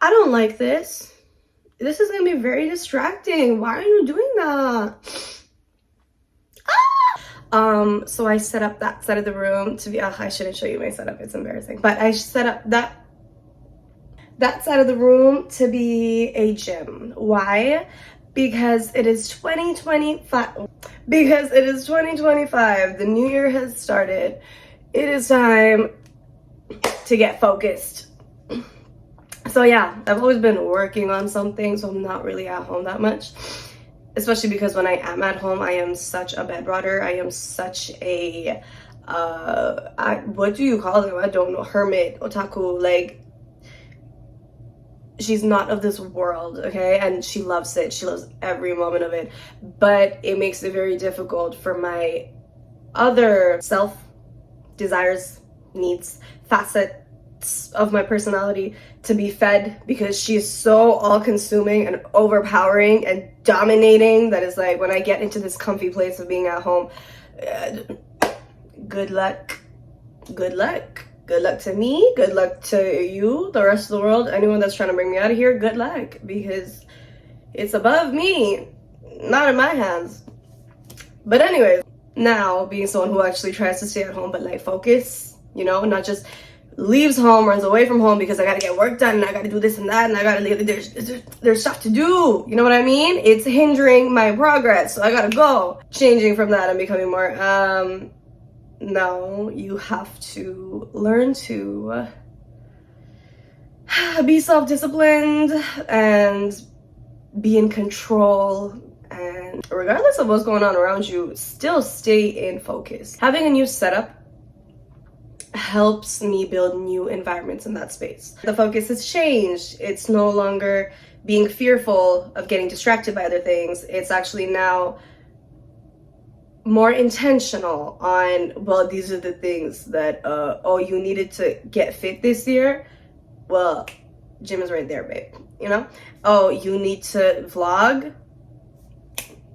I don't like this. This is gonna be very distracting. Why are you doing that? So I set up that side of the room to be, I shouldn't show you my setup, it's embarrassing. But I set up that side of the room to be a gym. Why? Because it is 2025. Because it is 2025. The new year has started. It is time to get focused. So yeah, I've always been working on something, so I'm not really at home that much. Especially because when I am at home, I am such a bedrotter. I am such a, what do you call them? I don't know, hermit, otaku, like, she's not of this world, okay? And she loves it. She loves every moment of it. But it makes it very difficult for my other self desires, needs, facets of my personality to be fed, because she is so all-consuming and overpowering and dominating that is like, when I get into this comfy place of being at home, good luck. Good luck. Good luck to me, good luck to you, the rest of the world, anyone that's trying to bring me out of here, good luck, because it's above me, not in my hands. But anyways, now being someone who actually tries to stay at home but like focus, you know, not just leaves home, runs away from home because I gotta get work done and I gotta do this and that and I gotta leave, there's stuff to do, you know what I mean? It's hindering my progress, so I gotta go. Changing from that and becoming more no, you have to learn to be self-disciplined and be in control, and regardless of what's going on around you, still stay in focus. Having a new setup helps me build new environments in that space. The focus has changed. It's no longer being fearful of getting distracted by other things. It's actually now more intentional on, well, these are the things that, oh, you needed to get fit this year? Well, gym is right there, babe, you know? Oh, you need to vlog?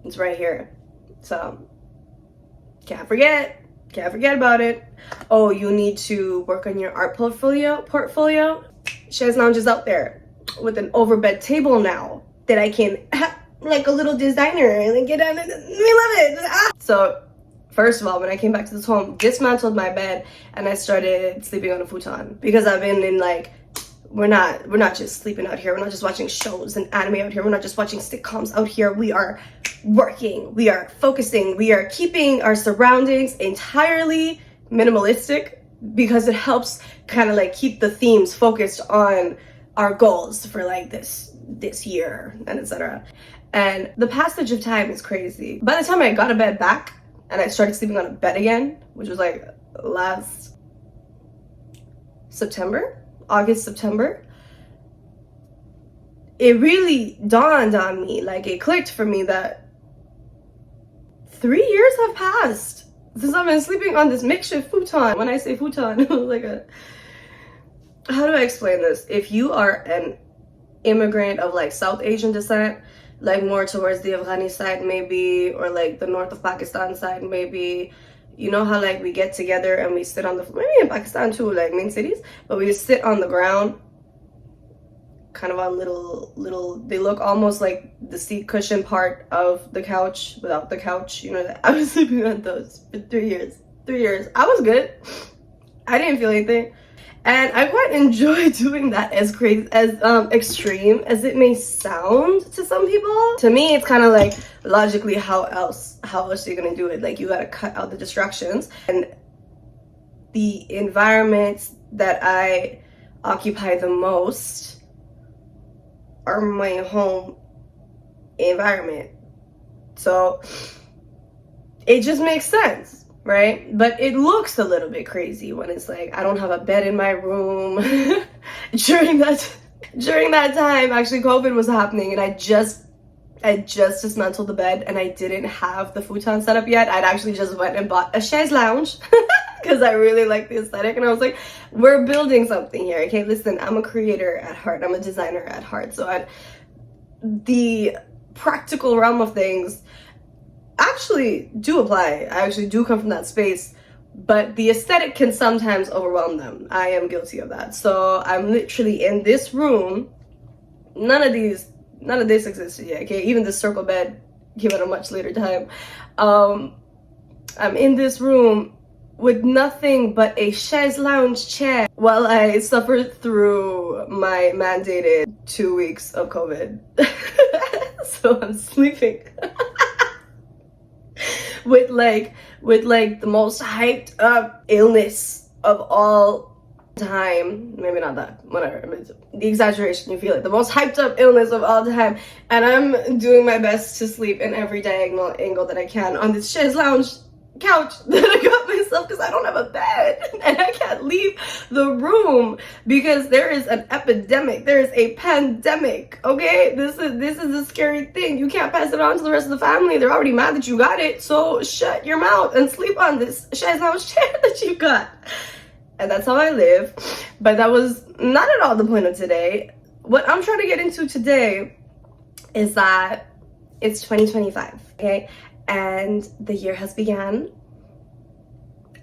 It's right here. So, can't forget about it. Oh, you need to work on your art portfolio? Chaise Lounge is out there with an overbed table now that I can like a little designer and get on it. We love it. So first of all, when I came back to this home, dismantled my bed and I started sleeping on a futon, because I've been in like, we're not just sleeping out here, we're not just watching shows and anime out here, we're not just watching sitcoms out here, we are working, we are focusing, we are keeping our surroundings entirely minimalistic, because it helps kind of like keep the themes focused on our goals for like this year and etc. And the passage of time is crazy. By the time I got a bed back and I started sleeping on a bed again, which was like last August, September, it really dawned on me, like it clicked for me that 3 years have passed since I've been sleeping on this makeshift futon. When I say futon, like how do I explain this? If you are an immigrant of like South Asian descent, like more towards the Afghani side maybe, or like the north of Pakistan side maybe, you know how like we get together and we sit on the, maybe in Pakistan too, like main cities, but we just sit on the ground, kind of on little, they look almost like the seat cushion part of the couch without the couch, you know, that I was sleeping on those for 3 years. I was good. I didn't feel anything. And I quite enjoy doing that, as crazy, as extreme as it may sound to some people. To me, it's kind of like, logically, how else are you gonna do it? Like, you gotta cut out the distractions. And the environments that I occupy the most are my home environment. So it just makes sense, right? But it looks a little bit crazy when it's like, I don't have a bed in my room. during that time, actually COVID was happening, and I just dismantled the bed and I didn't have the futon set up yet. I'd actually just went and bought a chaise lounge because I really like the aesthetic, and I was like, we're building something here. Okay, listen, I'm a creator at heart, I'm a designer at heart, so the practical realm of things actually do apply. I actually do come from that space, but the aesthetic can sometimes overwhelm them. I am guilty of that. So I'm literally in this room None of this existed yet. Okay, even the circle bed came at a much later time. I'm in this room with nothing but a chaise lounge chair while I suffered through my mandated 2 weeks of COVID. So I'm sleeping with like the most hyped up illness of all time. Maybe not that, whatever, the exaggeration, you feel it, the most hyped up illness of all time, and I'm doing my best to sleep in every diagonal angle that I can on this chaise lounge couch that I got myself because I don't have a bed and I can't leave the room because there is an epidemic, there is a pandemic. Okay, this is a scary thing. You can't pass it on to the rest of the family. They're already mad that you got it, so shut your mouth and sleep on this chaise lounge chair that you got. And that's how I live. But that was not at all the point of today. What I'm trying to get into today is that it's 2025, okay? And the year has began.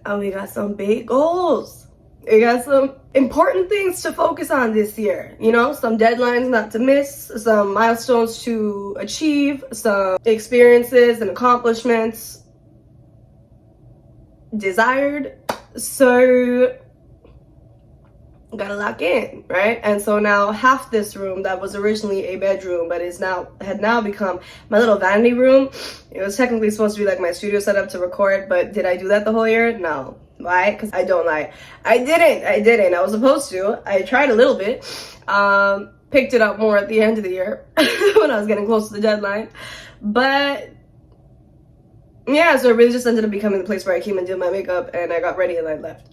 And we got some big goals. We got some important things to focus on this year. You know, some deadlines not to miss, some milestones to achieve, some experiences and accomplishments desired. So gotta lock in, right? And so now half this room that was originally a bedroom but had now become my little vanity room. It was technically supposed to be like my studio setup to record, but did I do that the whole year? No. Why? Because I don't lie. I didn't. I was supposed to. I tried a little bit. Picked it up more at the end of the year when I was getting close to the deadline. But yeah, so it really just ended up becoming the place where I came and did my makeup and I got ready and I left.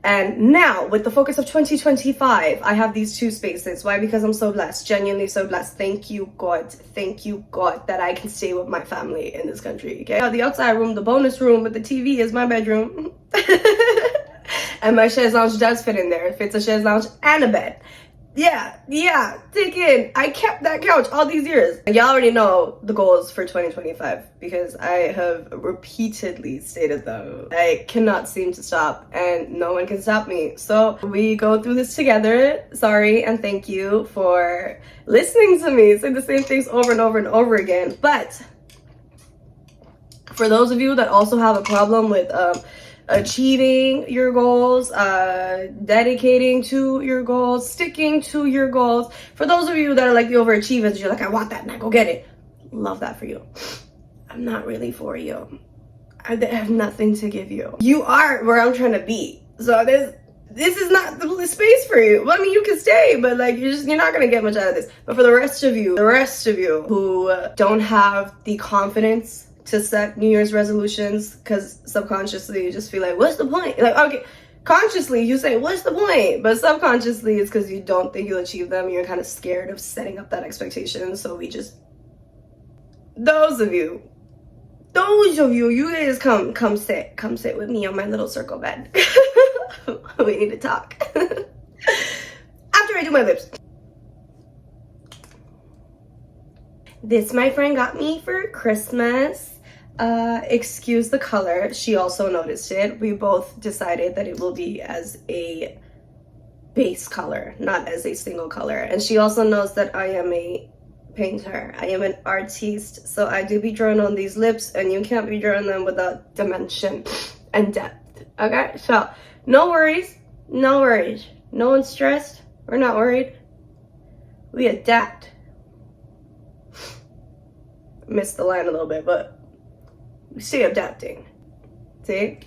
And now, with the focus of 2025, I have these two spaces. Why? Because I'm so blessed, genuinely so blessed. Thank you, God, that I can stay with my family in this country, okay? Now, the outside room, the bonus room with the TV is my bedroom. And my chaise lounge does fit in there. It fits a chaise lounge and a bed. Yeah, take in. I kept that couch all these years. Y'all already know the goals for 2025 because I have repeatedly stated them. I cannot seem to stop and no one can stop me. So we go through this together. Sorry and thank you for listening to me say the same things over and over and over again. But for those of you that also have a problem with achieving your goals, dedicating to your goals, sticking to your goals. For those of you that are like the overachievers, you're like, I want that and I go get it. Love that for you. I'm not really for you. I have nothing to give you. You are where I'm trying to be. So this is not the space for you. Well, I mean, you can stay, but like you're not gonna get much out of this. But for the rest of you who don't have the confidence to set New Year's resolutions because subconsciously you just feel like, what's the point? Like, okay, consciously you say, what's the point? But subconsciously it's because you don't think you'll achieve them. You're kind of scared of setting up that expectation. So those of you, you guys come sit with me on my little circle bed. We need to talk. After I do my lips. This my friend got me for Christmas. Excuse the color. She also noticed it. We both decided that it will be as a base color, not as a single color. And she also knows that I am a painter. I am an artiste. So I do be drawing on these lips and you can't be drawing them without dimension and depth. Okay? So no worries. No one's stressed. We're not worried. We adapt. Missed the line a little bit, but we stay adapting. See?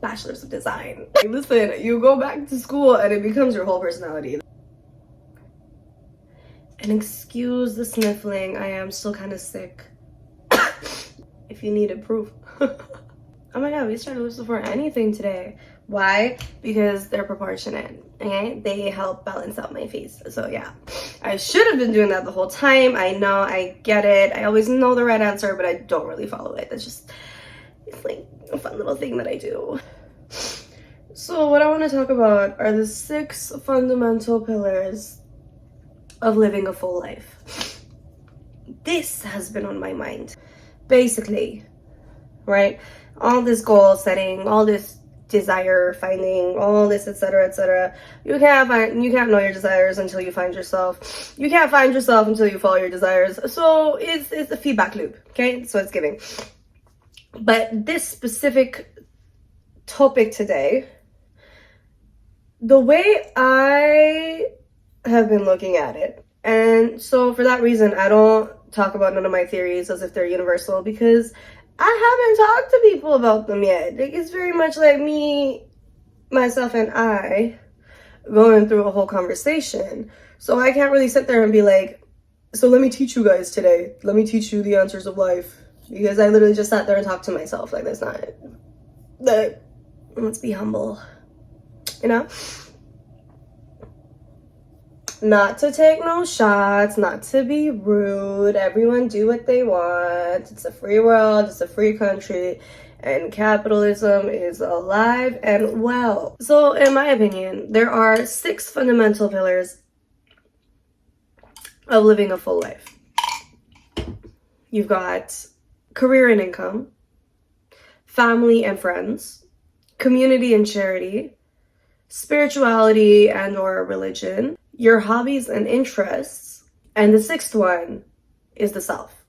Bachelor's of Design. Like, listen, you go back to school and it becomes your whole personality. And excuse the sniffling, I am still kind of sick. If you needed proof. Oh my god, we started lips before anything today. Why? Because they're proportionate, okay? They help balance out my face. So yeah, I should have been doing that the whole time. I know, I get it. I always know the right answer, but I don't really follow it. It's like a fun little thing that I do. So what I want to talk about are the 6 fundamental pillars of living a full life. This has been on my mind. Basically, right? All this goal setting, all this desire finding, all this, etc., etc. You can't know your desires until you find yourself. You can't find yourself until you follow your desires. So it's a feedback loop, okay? So it's giving. But this specific topic today, the way I have been looking at it, and so for that reason, I don't talk about none of my theories as if they're universal, because I haven't talked to people about them yet. Like, it's very much like me, myself, and I going through a whole conversation. So I can't really sit there and be like, so let me teach you guys today. Let me teach you the answers of life. Because I literally just sat there and talked to myself. Like, that's not it. Like, let's be humble. You know? Not to take no shots, not to be rude. Everyone do what they want. It's a free world, it's a free country, and capitalism is alive and well. So, in my opinion, there are 6 fundamental pillars of living a full life. You've got career and income, family and friends, community and charity, spirituality and or religion, your hobbies and interests, and the 6th one is the self.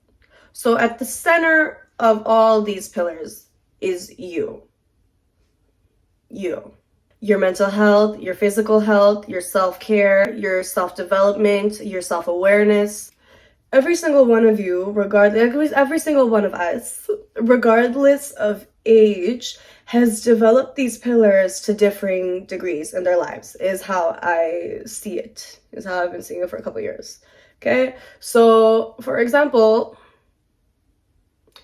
So at the center of all these pillars is you. You. Your mental health, your physical health, your self-care, your self-development, your self-awareness. Every single one of you, every single one of us, regardless of age, has developed these pillars to differing degrees in their lives, is how I see it, is how I've been seeing it for a couple years. Okay, so for example,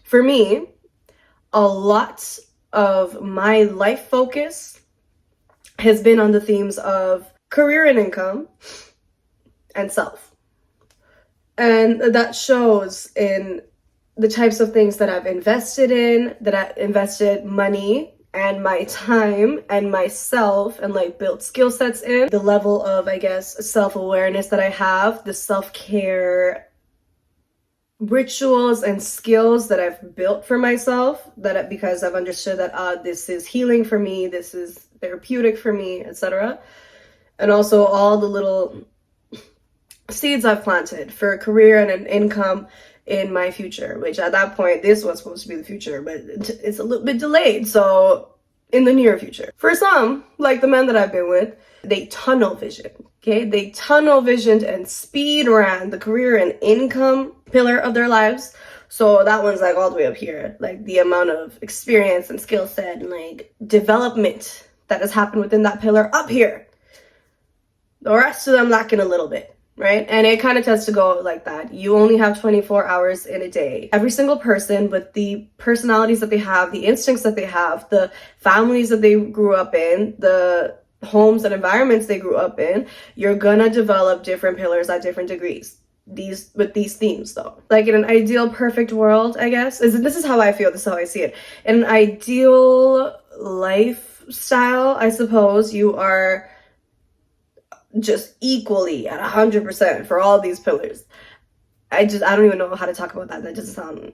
for me, a lot of my life focus has been on the themes of career and income and self. And that shows in the types of things that I've invested in, that I invested money and my time and myself and like built skill sets in, the level of, I guess, self-awareness that I have, the self-care rituals and skills that I've built for myself, because I've understood that this is healing for me, this is therapeutic for me, etc. And also all the little seeds I've planted for career and an income in my future, which at that point, this was supposed to be the future, but it's a little bit delayed. So in the near future. For some, like the men that I've been with, they tunnel vision, okay? They tunnel visioned and speed ran the career and income pillar of their lives. So that one's like all the way up here, like the amount of experience and skill set and like development that has happened within that pillar up here. The rest of them lacking a little bit. Right? And it kind of tends to go like that. You only have 24 hours in a day. Every single person with the personalities that they have, the instincts that they have, the families that they grew up in, the homes and environments they grew up in, you're gonna develop different pillars at different degrees. With these themes though. Like in an ideal perfect world, I guess, this is how I feel, this is how I see it. In an ideal lifestyle, I suppose, you are just equally at 100% for all these pillars. I don't even know how to talk about that. That doesn't sound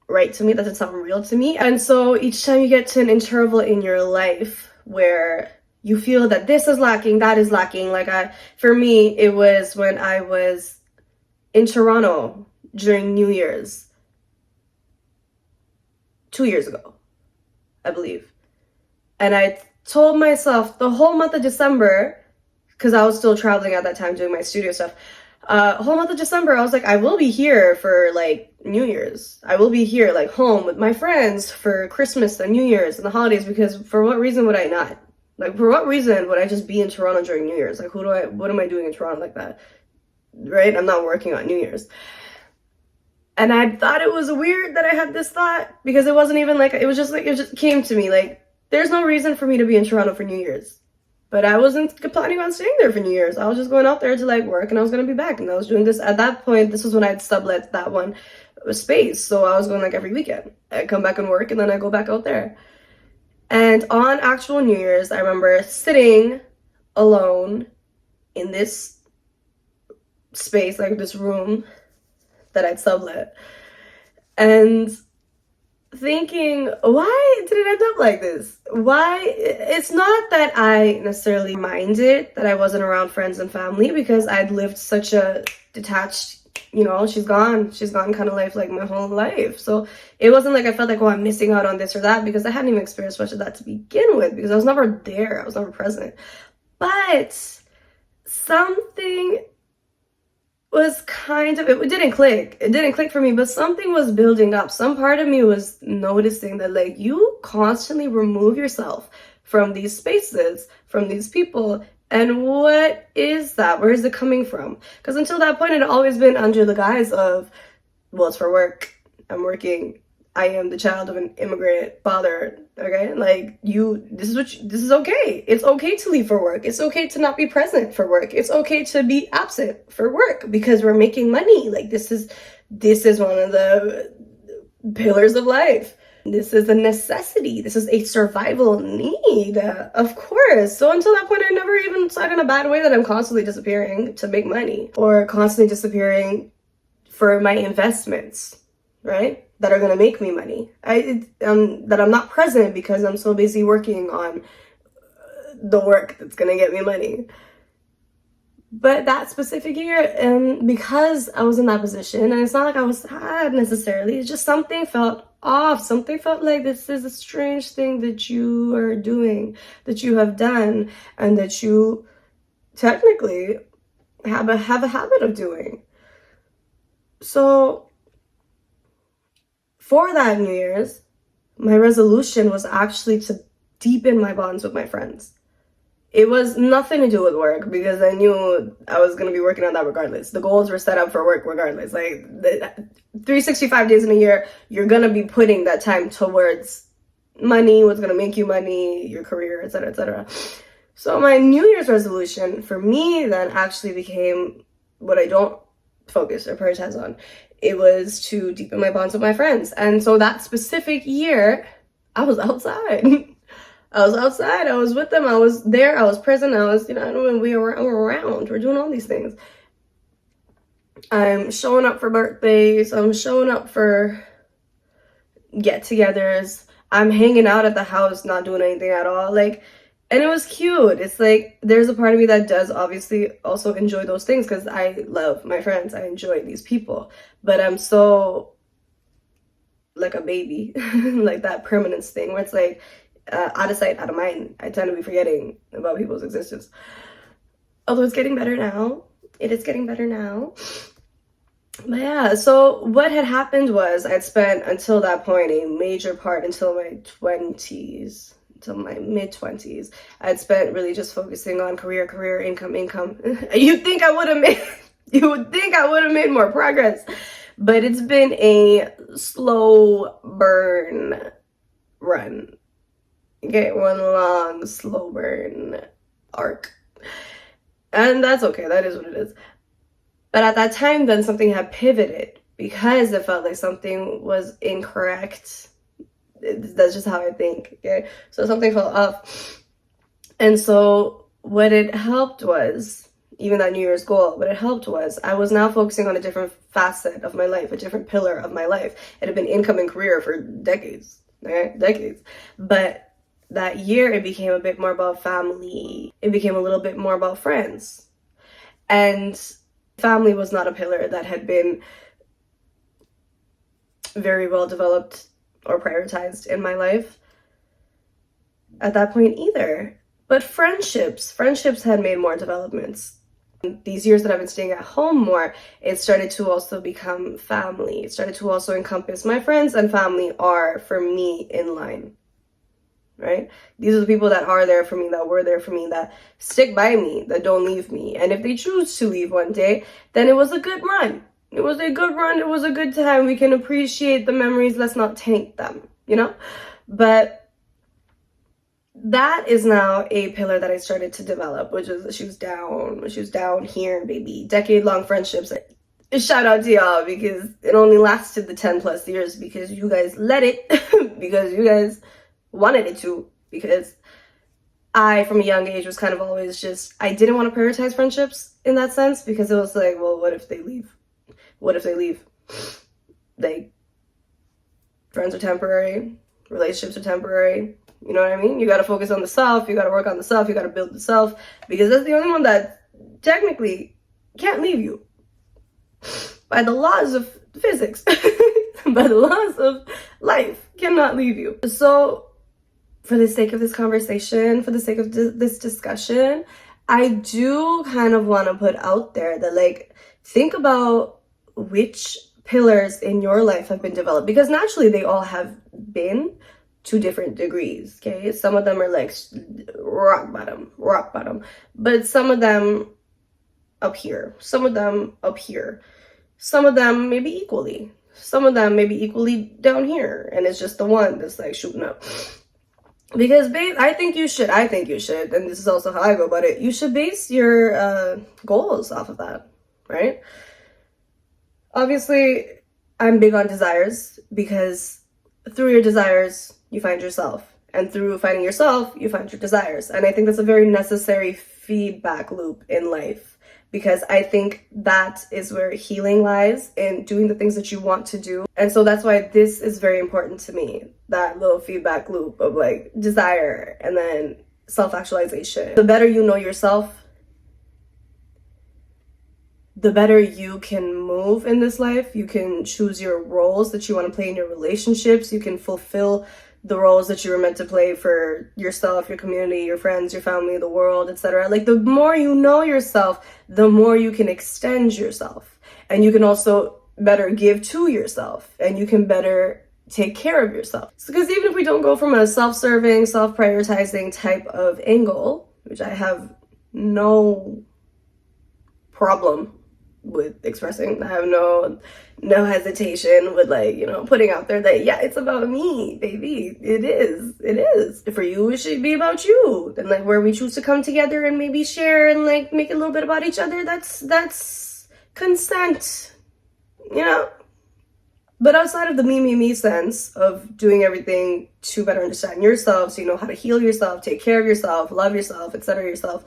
right to me. That doesn't sound real to me. And so each time you get to an interval in your life where you feel that this is lacking, that is lacking. Like for me, it was when I was in Toronto during New Year's 2 years ago, I believe. And I told myself the whole month of December, because I was still traveling at that time doing my studio stuff. Whole month of December, I was like, I will be here for like New Year's. I will be here like home with my friends for Christmas and New Year's and the holidays, because for what reason would I not? Like, for what reason would I just be in Toronto during New Year's? Like, what am I doing in Toronto like that? Right? I'm not working on New Year's. And I thought it was weird that I had this thought, because it wasn't even like, it just came to me like, there's no reason for me to be in Toronto for New Year's. But I wasn't planning on staying there for New Year's. I was just going out there to like work, and I was going to be back. And I was doing this at that point. This was when I'd sublet that one space. So I was going like every weekend. I'd come back and work, and then I go back out there. And on actual New Year's, I remember sitting alone in this space, like this room that I'd sublet, and thinking, why did it end up like this? Why? It's not that I necessarily minded that I wasn't around friends and family, because I'd lived such a detached, she's gone kind of life, like my whole life. So it wasn't like I felt like, oh, I'm missing out on this or that, because I hadn't even experienced much of that to begin with, because I was never there, I was never present. But something was it didn't click. It didn't click for me, but something was building up. Some part of me was noticing that, like, you constantly remove yourself from these spaces, from these people. And what is that? Where is it coming from? Because until that point, it had always been under the guise of, well, it's for work. I'm working. I am the child of an immigrant father, okay? Like, this is okay. It's okay to leave for work. It's okay to not be present for work. It's okay to be absent for work because we're making money. Like, this is one of the pillars of life. This is a necessity. This is a survival need, of course. So until that point, I never even saw it in a bad way that I'm constantly disappearing to make money, or constantly disappearing for my investments, right? That are gonna make me money. That I'm not present because I'm so busy working on the work that's gonna get me money. But that specific year, because I was in that position, and it's not like I was sad necessarily, it's just something felt off. Something felt like, this is a strange thing that you are doing, that you have done, and that you technically have a habit of doing. So for that New Year's, my resolution was actually to deepen my bonds with my friends. It was nothing to do with work, because I knew I was going to be working on that regardless. The goals were set up for work regardless. Like, 365 days in a year, you're going to be putting that time towards money, what's going to make you money, your career, etc., etc. So my New Year's resolution for me then actually became what I don't focus or prioritize on. It was to deepen my bonds with my friends. And so that specific year, I was outside. I was with them. I was there. I was present. I was, we were around. We're doing all these things. I'm showing up for birthdays. I'm showing up for get-togethers. I'm hanging out at the house, not doing anything at all. Like, and it was cute. It's like, there's a part of me that does obviously also enjoy those things, because I love my friends. I enjoy these people. But I'm so like a baby, like that permanence thing where it's like, out of sight, out of mind. I tend to be forgetting about people's existence. Although it's getting better now. It is getting better now. But yeah, so what had happened was I'd spent, until that point, a major part, until my 20s, until my mid-20s, I'd spent really just focusing on career, income. You would think I would have made more progress. But it's been a slow burn run. Okay, one long, slow burn arc. And that's okay, that is what it is. But at that time, then something had pivoted, because it felt like something was incorrect. That's just how I think, okay? So something fell off. And so what it helped was, even that New Year's goal, what it helped was, I was now focusing on a different facet of my life, a different pillar of my life. It had been income and career for decades, okay? Decades. But that year, it became a bit more about family. It became a little bit more about friends. And family was not a pillar that had been very well developed or prioritized in my life at that point either. But friendships had made more developments. These years that I've been staying at home more, it started to also become family. It started to also encompass my friends, and family are, for me, in line. Right? These are the people that are there for me, that were there for me, that stick by me, that don't leave me. And if they choose to leave one day, then it was a good run. It was a good run. It was a good time. We can appreciate the memories. Let's not taint them, But that is now a pillar that I started to develop, which is she was down here, baby. Decade-long friendships. Shout out to y'all, because it only lasted the 10 plus years because you guys let it, because you guys wanted it to, because I, from a young age, was kind of always just, I didn't want to prioritize friendships in that sense, because it was like, well, what if they leave? What if they leave? Like, Friends are temporary, relationships are temporary. You know what I mean? You got to focus on the self, you got to work on the self, you got to build the self, because that's the only one that technically can't leave you. By the laws of physics, by the laws of life, cannot leave you. So for the sake of this conversation, for the sake of this discussion, I do kind of want to put out there that, like, think about which pillars in your life have been developed, because naturally they all have been to different degrees. Okay, some of them are like rock bottom, but some of them up here, some of them up here, some of them maybe equally, some of them maybe equally down here, and it's just the one that's like shooting up. Because babe, I think you should, and this is also how I go about it, you should base your goals off of that, right? Obviously, I'm big on desires, because through your desires, you find yourself. And through finding yourself, you find your desires. And I think that's a very necessary feedback loop in life, because I think that is where healing lies, in doing the things that you want to do. And so that's why this is very important to me, that little feedback loop of like desire and then self-actualization. The better you know yourself, the better you can move in this life. You can choose your roles that you want to play in your relationships. You can fulfill the roles that you were meant to play for yourself, your community, your friends, your family, the world, etc. Like, the more you know yourself, the more you can extend yourself. And you can also better give to yourself, and you can better take care of yourself. Because even if we don't go from a self-serving, self-prioritizing type of angle, which I have no problem with expressing, I have no hesitation with, like, you know, putting out there that, yeah, it's about me, baby. It is. For you, it should be about you. And like, where we choose to come together and maybe share and like make a little bit about each other, that's consent, you know? But outside of the me sense of doing everything to better understand yourself, so you know how to heal yourself, take care of yourself, love yourself, etc. yourself,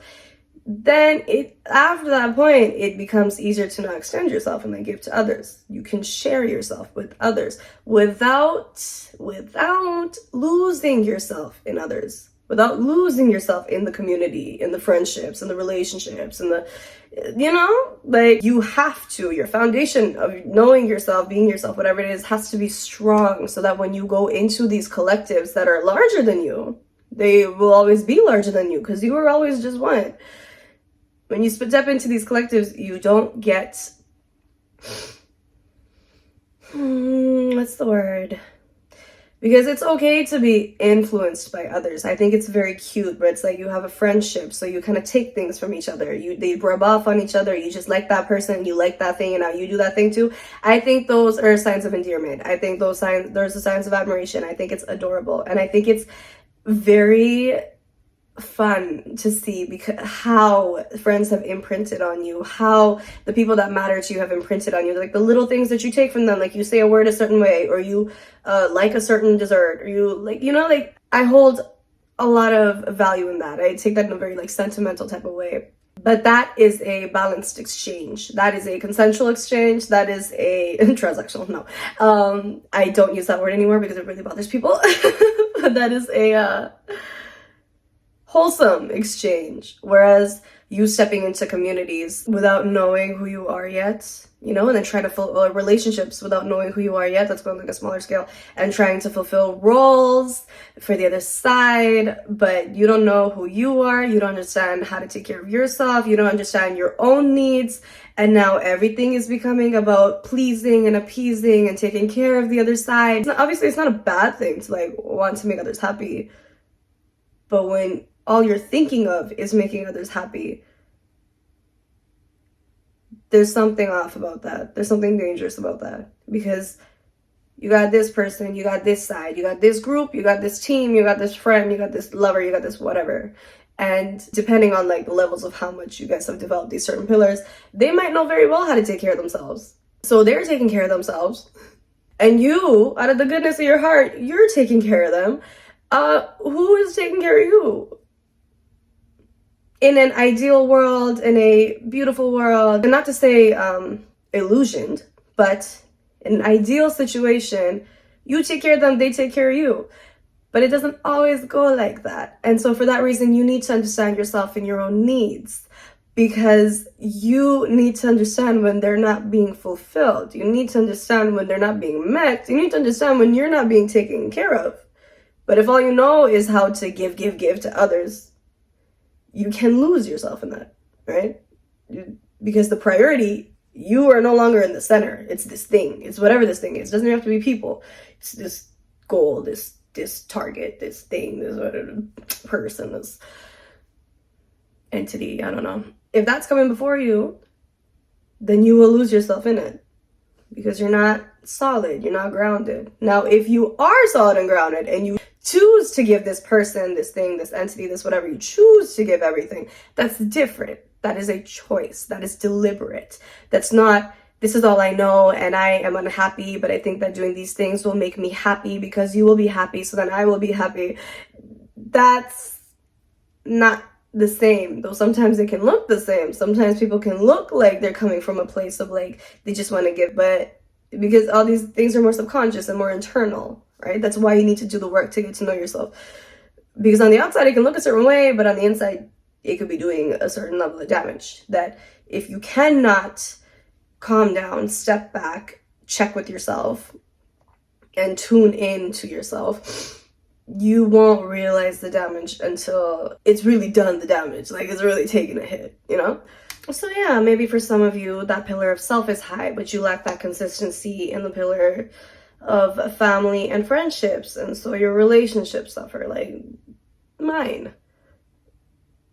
then after that point, it becomes easier to now extend yourself and then give to others. You can share yourself with others without losing yourself in others, without losing yourself in the community, in the friendships, in the relationships, in the, you know, like, you have to, your foundation of knowing yourself, being yourself, whatever it is, has to be strong, so that when you go into these collectives that are larger than you, they will always be larger than you, because you were always just one. When you step into these collectives, you don't get, what's the word? Because it's okay to be influenced by others. I think it's very cute, but it's like you have a friendship, so you kind of take things from each other. They rub off on each other. You just like that person, you like that thing, and now you do that thing too. I think those are signs of endearment. I think those are the signs of admiration. I think it's adorable, and I think it's very fun to see, because how friends have imprinted on you, how the people that matter to you have imprinted on you, like the little things that you take from them, like you say a word a certain way, or you like a certain dessert, or you, like, you know, like, I hold a lot of value in that. I take that in a very like sentimental type of way. But that is a balanced exchange. That is a consensual exchange. That is a transactional. No, I don't use that word anymore because it really bothers people. But that is a wholesome exchange. Whereas you stepping into communities without knowing who you are yet, you know, and then trying to fulfill relationships without knowing who you are yet, that's going like a smaller scale, and trying to fulfill roles for the other side, but you don't know who you are, you don't understand how to take care of yourself, you don't understand your own needs, and now everything is becoming about pleasing and appeasing and taking care of the other side. Obviously, it's not a bad thing to like want to make others happy, but when all you're thinking of is making others happy, there's something off about that. There's something dangerous about that, because you got this person, you got this side, you got this group, you got this team, you got this friend, you got this lover, you got this whatever. And depending on like the levels of how much you guys have developed these certain pillars, they might know very well how to take care of themselves. So they're taking care of themselves. And you, out of the goodness of your heart, you're taking care of them. Who is taking care of you? In an ideal world, in a beautiful world, and not to say illusioned, but in an ideal situation, You take care of them, they take care of you. But it doesn't always go like that. And so for that reason, you need to understand yourself and your own needs, because you need to understand when they're not being fulfilled. You need to understand when they're not being met. You need to understand when you're not being taken care of. But if all you know is how to give to others, you can lose yourself in that, right? Because the priority, you are no longer in the center. It's this thing. It's whatever this thing is. It doesn't have to be people. It's this goal, this target, this thing, this person, this entity, I don't know. If that's coming before you, then you will lose yourself in it, because you're not solid, you're not grounded. Now, if you are solid and grounded and you choose to give this person, this thing, this entity, this whatever, you choose to give everything, that's different. That is a choice. That is deliberate. That's not, this is all I know and I am unhappy, but I think that doing these things will make me happy because you will be happy, so then I will be happy. That's not the same, though sometimes it can look the same. Sometimes people can look like they're coming from a place of like, they just want to give, but because all these things are more subconscious and more internal, right? That's why you need to do the work to get to know yourself. Because on the outside, it can look a certain way, but on the inside, it could be doing a certain level of damage. That if you cannot calm down, step back, check with yourself, and tune in to yourself, you won't realize the damage until it's really done the damage. Like, it's really taken a hit, you know? So yeah, maybe for some of you, that pillar of self is high, but you lack that consistency in the pillar of family and friendships. And so your relationships suffer, like mine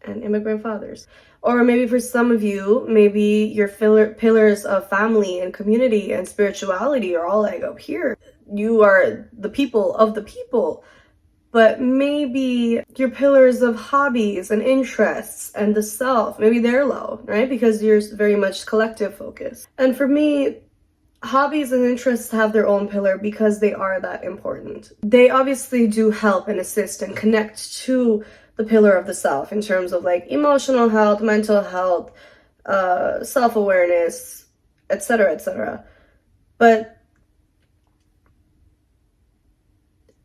and immigrant fathers. Or maybe for some of you, maybe your pillars of family and community and spirituality are all like up here. You are the people of the people. But maybe your pillars of hobbies and interests and the self, maybe they're low, right? Because you're very much collective focused. And for me, hobbies and interests have their own pillar because they are that important. They obviously do help and assist and connect to the pillar of the self in terms of like emotional health, mental health, self-awareness, etc., etc. But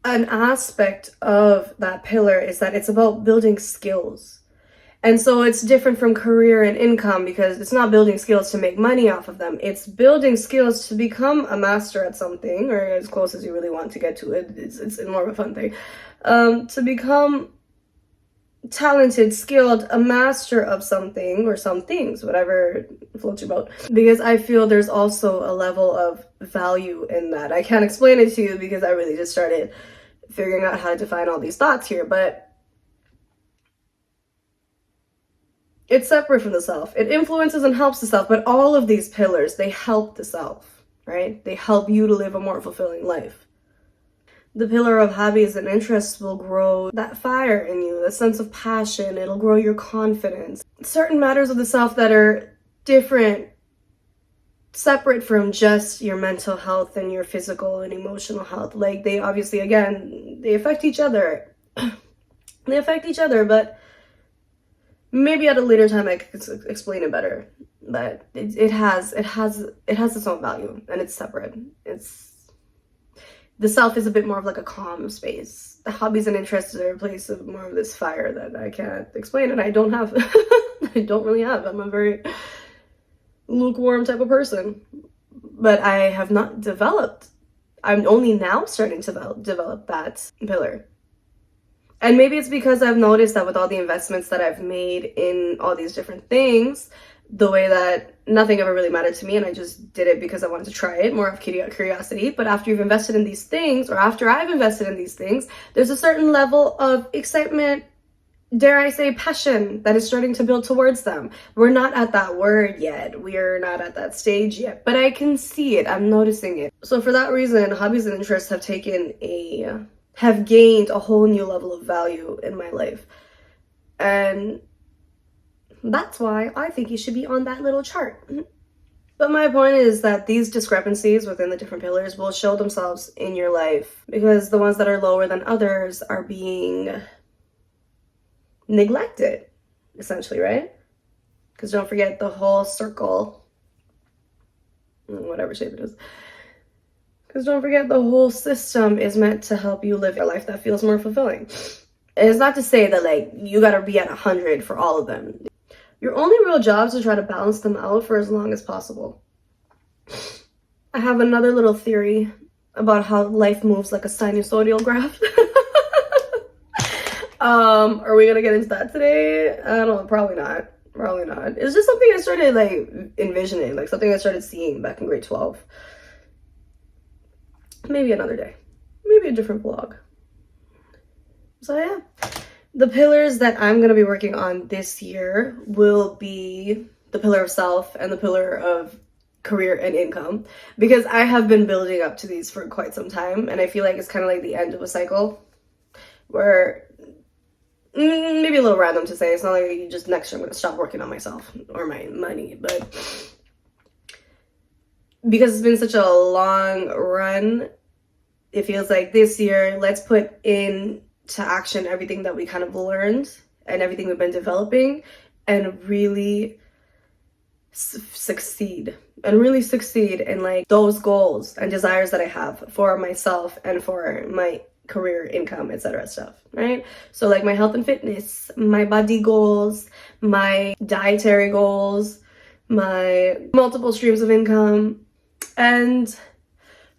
an aspect of that pillar is that it's about building skills. And so it's different from career and income, because it's not building skills to make money off of them. It's building skills to become a master at something, or as close as you really want to get to it. It's more of a fun thing. To become talented, skilled, a master of something or some things, whatever floats your boat. Because I feel there's also a level of value in that. I can't explain it to you because I really just started figuring out how to define all these thoughts here, but it's separate from the self. It influences and helps the self, but all of these pillars, they help the self, right? They help you to live a more fulfilling life. The pillar of hobbies and interests will grow that fire in you, the sense of passion. It'll grow your confidence. Certain matters of the self that are different, separate from just your mental health and your physical and emotional health. Like, they obviously, again, they affect each other. They affect each other, but maybe at a later time I can explain it better. But it has its own value, and it's separate. The self is a bit more of like a calm space. The hobbies and interests are a place of more of this fire that I can't explain, and I don't have. I don't really have. I'm a very lukewarm type of person, but I have not developed. I'm only now starting to develop that pillar. And maybe it's because I've noticed that with all the investments that I've made in all these different things, the way that nothing ever really mattered to me, and I just did it because I wanted to try it, more of curiosity. But after you've invested in these things, or after I've invested in these things, there's a certain level of excitement, dare I say, passion that is starting to build towards them. We're not at that word yet. We're not at that stage yet, but I can see it. I'm noticing it. So for that reason, hobbies and interests have gained a whole new level of value in my life. And that's why I think you should be on that little chart. But my point is that these discrepancies within the different pillars will show themselves in your life, because the ones that are lower than others are being neglected, essentially, right? Because don't forget, the whole circle, whatever shape it is, Because don't forget, the whole system is meant to help you live a life that feels more fulfilling. And it's not to say that like you gotta be at 100 for all of them. Your only real job is to try to balance them out for as long as possible. I have another little theory about how life moves like a sinusoidal graph. Are we gonna get into that today? I don't know, probably not. Probably not. It's just something I started like envisioning, like something I started seeing back in grade 12. Maybe another day. Maybe a different vlog. So yeah. The pillars that I'm going to be working on this year will be the pillar of self and the pillar of career and income, because I have been building up to these for quite some time, and I feel like it's kind of like the end of a cycle where maybe a little random to say, it's not like you just next year I'm going to stop working on myself or my money, but because it's been such a long run, it feels like this year, let's put into action everything that we kind of learned and everything we've been developing and really succeed in like those goals and desires that I have for myself and for my career, income, etc. stuff, right? So like my health and fitness, my body goals, my dietary goals, my multiple streams of income, and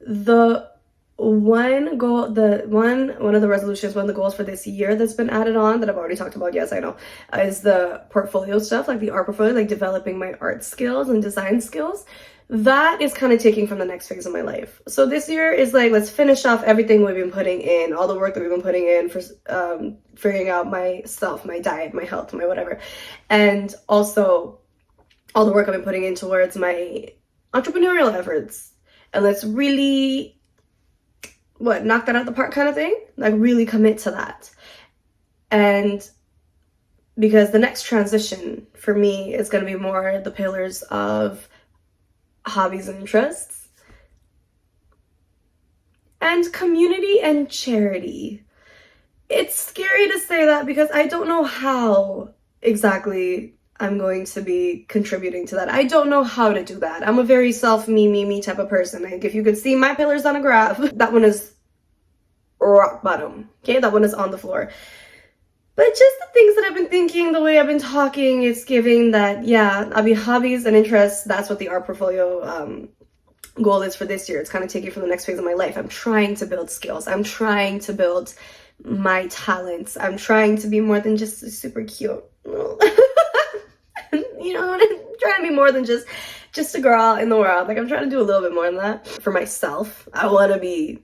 the one of the resolutions, one of the goals for this year that's been added on that I've already talked about, yes, I know, is the portfolio stuff, like the art portfolio, like developing my art skills and design skills. That is kind of taking from the next phase of my life. So this year is like, let's finish off everything we've been putting in, all the work that we've been putting in for figuring out myself, my diet, my health, my whatever. And also all the work I've been putting in towards my entrepreneurial efforts. And let's really knock that out the park kind of thing, like really commit to that. And because the next transition for me is going to be more the pillars of hobbies and interests and community and charity. It's scary to say that because I don't know how exactly I'm going to be contributing to that. I don't know how to do that. I'm a very me type of person. Like if you could see my pillars on a graph, that one is rock bottom. Okay, that one is on the floor. But just the things that I've been thinking, the way I've been talking, it's giving that, yeah, I'll be hobbies and interests. That's what the art portfolio goal is for this year. It's kind of taking from the next phase of my life. I'm trying to build skills. I'm trying to build my talents. I'm trying to be more than just super cute. You know, I'm trying to be more than just a girl in the world. Like I'm trying to do a little bit more than that for myself. I want to be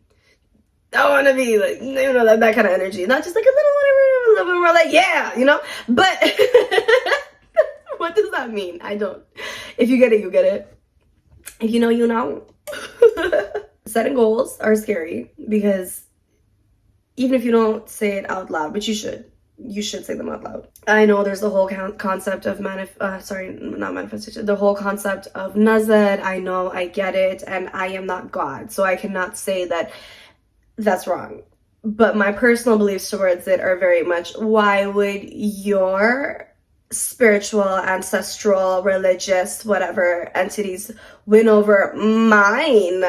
like, you know, that kind of energy, not just like a little bit more like, yeah, you know, but what does that mean? I don't. If you get it, you get it. If you know, you know. Setting goals are scary because even if you don't say it out loud, but you should say them out loud. I know there's the whole concept of the whole concept of nazar. I know, I get it, and I am not God, so I cannot say that that's wrong. But my personal beliefs towards it are very much, why would your spiritual, ancestral, religious, whatever entities win over mine?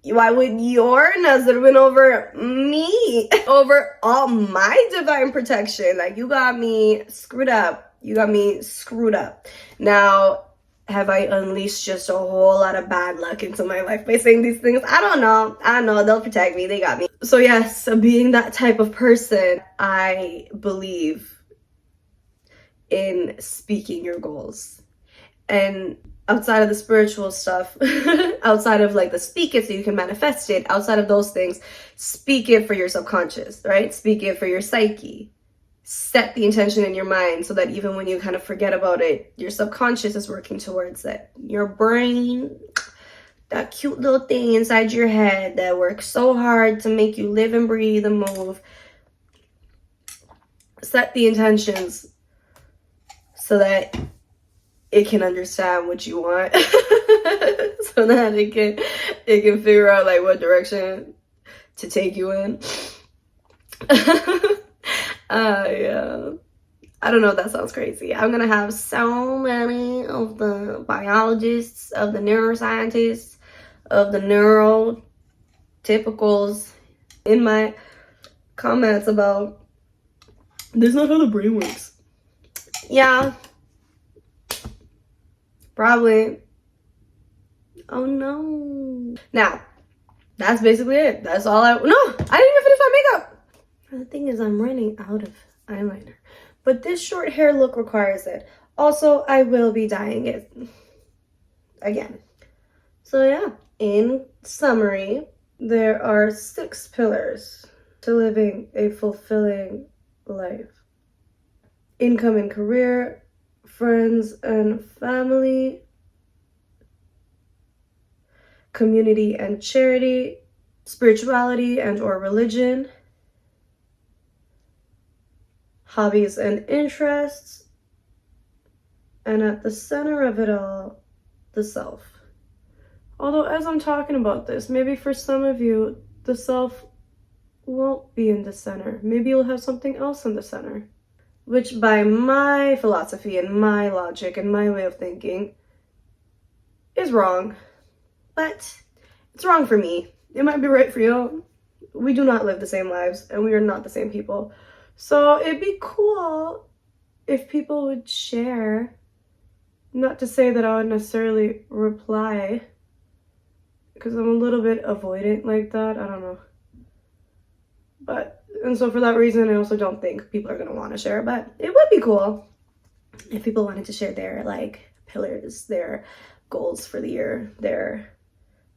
Why would your nazar win over me, over all my divine protection? Like, you got me screwed up. You got me screwed up. Now, have I unleashed just a whole lot of bad luck into my life by saying these things? I don't know. I know they'll protect me. They got me. So yes, being that type of person, I believe in speaking your goals. And outside of the spiritual stuff, outside of like the speak it so you can manifest it, outside of those things, speak it for your subconscious, right? Speak it for your psyche. Set the intention in your mind so that even when you kind of forget about it, your subconscious is working towards it. Your brain, that cute little thing inside your head that works so hard to make you live and breathe and move. Set the intentions so that it can understand what you want, so that it can figure out like what direction to take you in. Yeah. I don't know if that sounds crazy. I'm gonna have so many of the biologists, of the neuroscientists, of the neuro typicals in my comments about this is not how the brain works. Yeah, probably. Oh no. Now, that's basically it. That's all I didn't even finish my makeup. The thing is, I'm running out of eyeliner. But this short hair look requires it. Also, I will be dyeing it again. So yeah, in summary, there are 6 pillars to living a fulfilling life. Income and career, friends and family, community and charity, spirituality and or religion, hobbies and interests, and at the center of it all, the self. Although as I'm talking about this, maybe for some of you, the self won't be in the center. Maybe you'll have something else in the center, which by my philosophy and my logic and my way of thinking is wrong. But it's wrong for me. It might be right for you. We do not live the same lives and we are not the same people. So it'd be cool if people would share. Not to say that I would necessarily reply, because I'm a little bit avoidant like that. I don't know. And so for that reason, I also don't think people are going to want to share. But it would be cool if people wanted to share their pillars, their goals for the year, their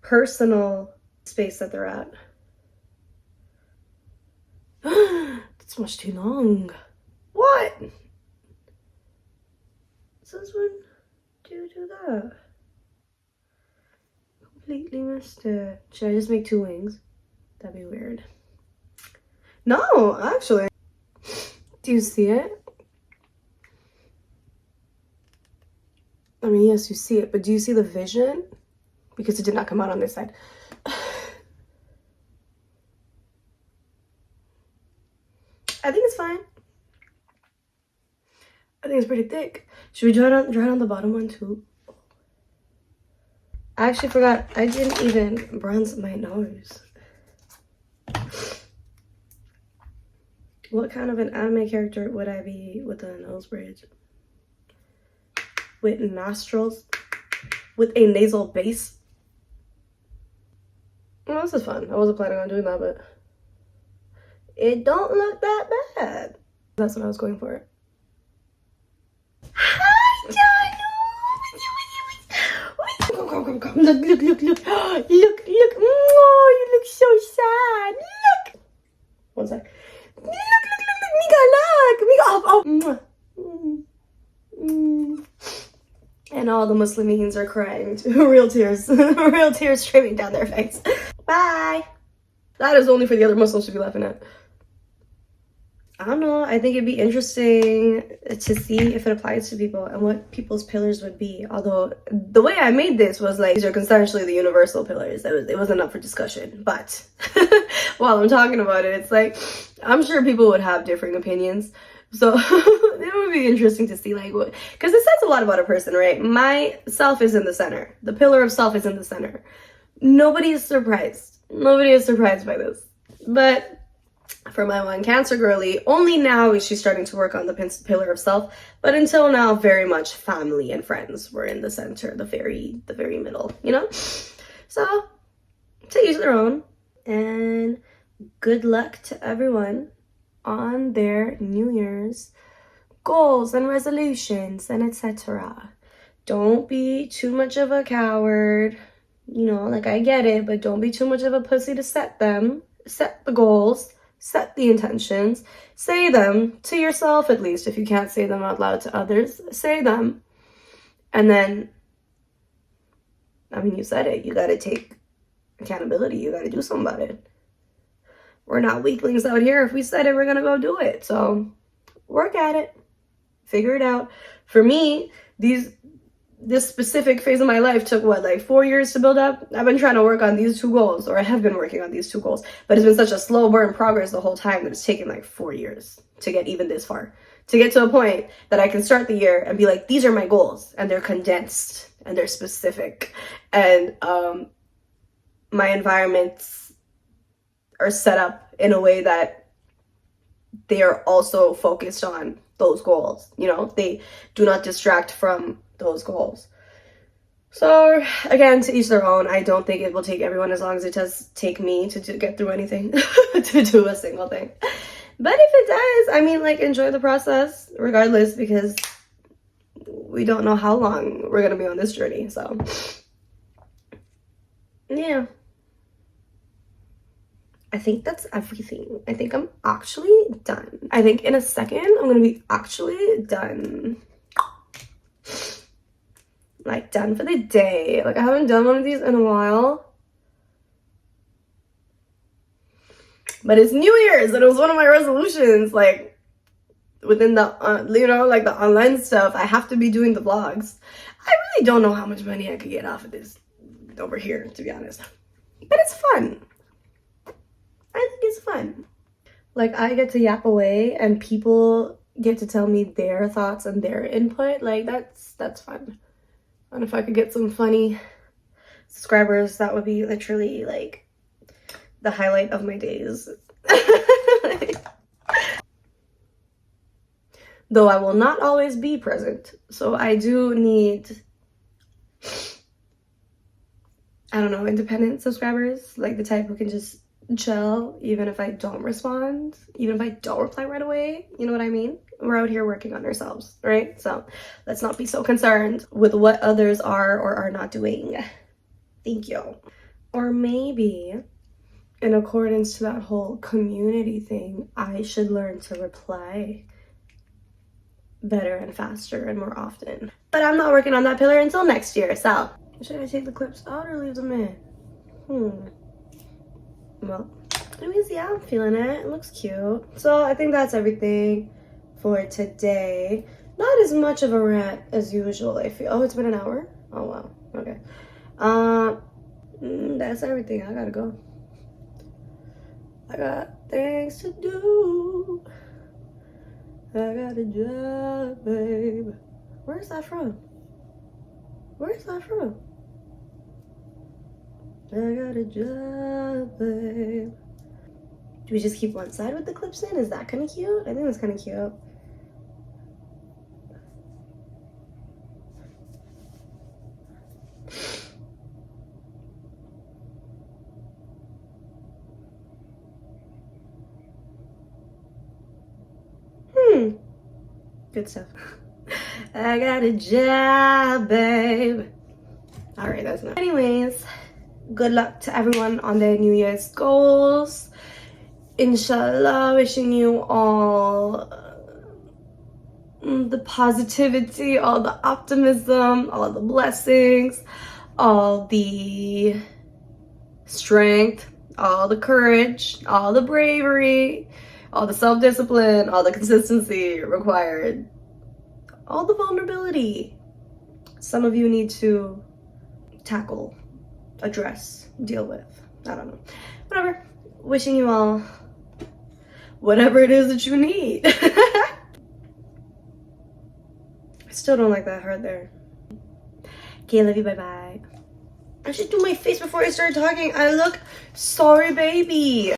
personal space that they're at. That's much too long. What? Since when do you do that? Completely missed it. Should I just make 2 wings? That'd be weird. No, actually. Do you see it? I mean, yes, you see it, but do you see the vision? Because it did not come out on this side. I think it's fine. I think it's pretty thick. Should we draw it on the bottom one too? I actually forgot. I didn't even bronze my nose. What kind of an anime character would I be with a nose bridge? With nostrils? With a nasal base? Well, this is fun. I wasn't planning on doing that, but it don't look that bad. That's what I was going for. Hi, John! Come. Look. Oh, you look so sad. Look! One sec. Look. Mika. And all the Muslimines are crying too. Real tears streaming down their face. Bye. That is only for the other Muslims to be laughing at. I don't know. I think it'd be interesting to see if it applies to people and what people's pillars would be. Although the way I made this was these are essentially the universal pillars. It wasn't up for discussion. But while I'm talking about it, it's I'm sure people would have differing opinions. So it would be interesting to see what, because it says a lot about a person, right? My self is in the center. The pillar of self is in the center. Nobody is surprised. Nobody is surprised by this. But for my one Cancer girly, only now is she starting to work on the pillar of self. But until now, very much family and friends were in the center, the very middle, So to each their own, and good luck to everyone on their New Year's goals and resolutions and etc. Don't be too much of a coward. I get it, but don't be too much of a pussy to set them. Set the goals. Set the intentions, say them to yourself, at least if you can't say them out loud to others, say them. And then, you said it, you got to take accountability, you got to do something about it. We're not weaklings out here. If we said it, we're going to go do it. So work at it, figure it out. For me, this specific phase of my life took 4 years to build up. I've been trying to work on these 2 goals, or I have been working on these 2 goals, but it's been such a slow burn progress the whole time that it's taken 4 years to get even this far, to get to a point that I can start the year and be these are my goals, and they're condensed and they're specific, and my environments are set up in a way that they are also focused on those goals. You know, they do not distract from those goals. So again, to each their own. I don't think it will take everyone as long as it does take me to get through anything, to do a single thing. But if it does, I mean, like, enjoy the process regardless, because we don't know how long we're gonna be on this journey. So yeah, I think that's everything. I think I'm actually done. I think in a second I'm gonna be actually done. Like, done for the day. Like, I haven't done one of these in a while. But it's New Year's, and it was one of my resolutions. Like, within the, you know, like the online stuff, I have to be doing the vlogs. I really don't know how much money I could get off of this over here, to be honest. But it's fun. I think it's fun. Like, I get to yap away, and people get to tell me their thoughts and their input. Like, that's fun. And if I could get some funny subscribers, that would be literally like the highlight of my days. Though I will not always be present. So I do need, I don't know, independent subscribers, like the type who can just chill even if I don't respond, even if I don't reply right away. You know what I mean? We're out here working on ourselves, right? So let's not be so concerned with what others are or are not doing. Thank you. Or maybe, in accordance to that whole community thing, I should learn to reply better and faster and more often. But I'm not working on that pillar until next year, so should I take the clips out or leave them in? Well, anyways, yeah, I'm feeling it. It looks cute. So I think that's everything for today. Not as much of a rant as usual, I feel. Oh, it's been an hour? Oh, wow. Okay. That's everything. I gotta go. I got things to do. I got a job, babe. Where's that from? Where's that from? I got a job, babe. Do we just keep one side with the clips in? Is that kind of cute? I think that's kind of cute. Good stuff. I got a job, babe. All right, that's enough. Anyways, good luck to everyone on their New Year's goals. Inshallah, wishing you all the positivity, all the optimism, all the blessings, all the strength, all the courage, all the bravery, all the self-discipline, all the consistency required, all the vulnerability some of you need to tackle, address, deal with. I don't know. Whatever. Wishing you all whatever it is that you need. I still don't like that heart there. Okay, love you, bye-bye. I should do my face before I start talking. I look sorry, baby.